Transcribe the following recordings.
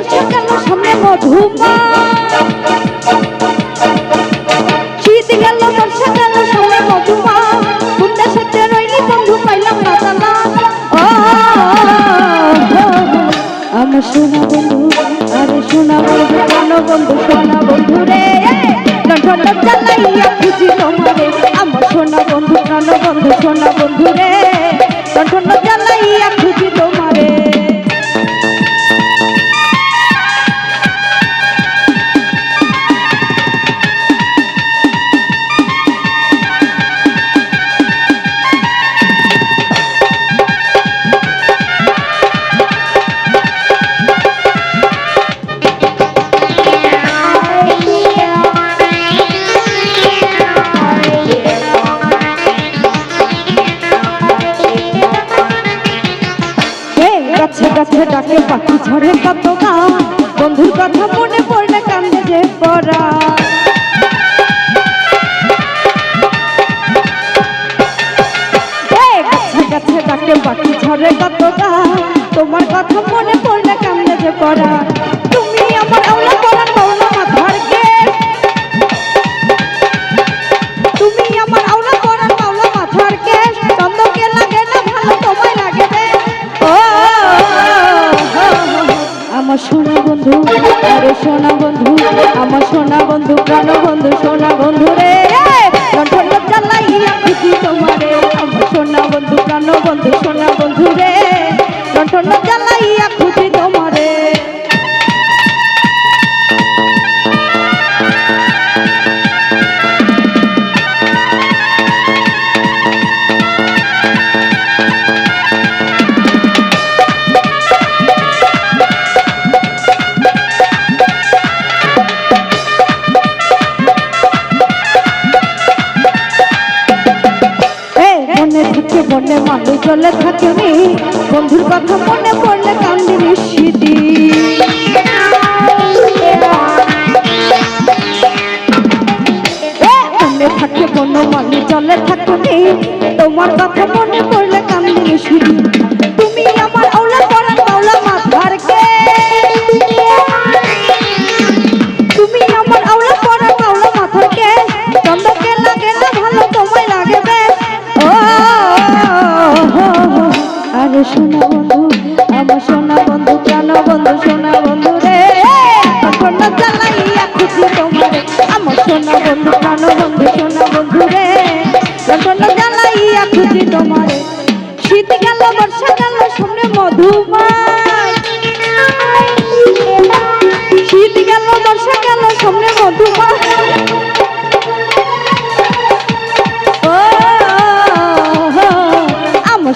বর্ষাকাল সামনে মধুমা শীত গেল বর্ষাকাল সামনে মধুমা কোন দেশেতে রইলি বন্ধু পাইলাম না জানা ও আমার সোনা বন্ধু আরে সোনা বন্ধু প্রাণ বন্ধু সোনা বন্ধু রে লণ্ঠন জ্বালাইয়া খুঁজি তোমারে আমার সোনা বন্ধু প্রাণ বন্ধু সোনা বন্ধু রে লণ্ঠন জ্বালাইয়া খুঁজি তোমারে গাছে গাছে ডাকে পাখি ঝরে কত গান বন্ধুর কথা মনে পড়লে কান্দে যে পড়া গাছে গাছে ডাকে পাখি ঝরে কত গান তোমার কথা মনে পড়লে কান্দে যে পড়া তুমি আমার আওলা পড়া পাওনা মাথার কে তুমি আমার আওলা পড়া পাওনা মাথার কে চন্দ্রকে লাগে না ভালো তোমায় লাগে রে আমার সোনা বন্ধু আরে সোনা বন্ধু আমার সোনা বন্ধু প্রাণ বন্ধু সোনা বন্ধু রে লণ্ঠন জ্বালাইয়া খুঁজি তোমারে আমার সোনা বন্ধু প্রাণ বন্ধু সোনা বন্ধু রে লণ্ঠন জ্বালাইয়া খুঁজি তোমারে মনে মানুষ জলে থাকে নি বন্ধুর কথা মনে পড়লে কান্দি নিশিদি মনে থাকে বন্য মানুষ জলে থাকে নি তোমার কথা মনে পড়লে কান্দি নিশিদি তুমি আমার আওলা পড়া পাওলা মাথার কে তুমি আমার আওলা পড়া পাওলা মাথার কে চন্দ্রকে লাগে না ভালো তোমায় লাগে বেশ আরে সোনা বন্ধু আমার সোনা বন্ধু প্রাণ বন্ধু সোনা বন্ধু রে সোনা জ্বালাইয়া খুঁজি তোমারে আমার সোনা বন্ধু প্রাণ বন্ধু সোনা বন্ধু রে সোনা জ্বালাইয়া খুঁজি তোমারে শীত গেল বর্ষা গেল সামনে মধুমায় শীত গেল বর্ষা গেল সামনে মধুমায়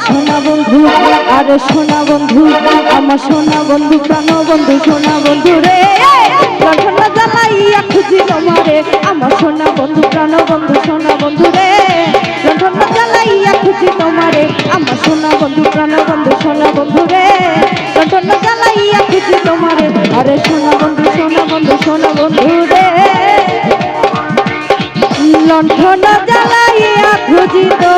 সোনা বন্ধু আরে সোনা বন্ধু আমার সোনা বন্ধু প্রাণ বন্ধু সোনা বন্ধু রে লণ্ঠন জ্বালাইয়া খুঁজি তোমারে আমার সোনা বন্ধু প্রাণ বন্ধু সোনা বন্ধু রে লণ্ঠন জ্বালাইয়া খুঁজি তোমারে আমার সোনা বন্ধু প্রাণ বন্ধু সোনা বন্ধু রে লণ্ঠন জ্বালাইয়া খুঁজি তোমারে আরে সোনা বন্ধু সোনা বন্ধু সোনা বন্ধু রে লণ্ঠন জ্বালাইয়া খুঁজি তো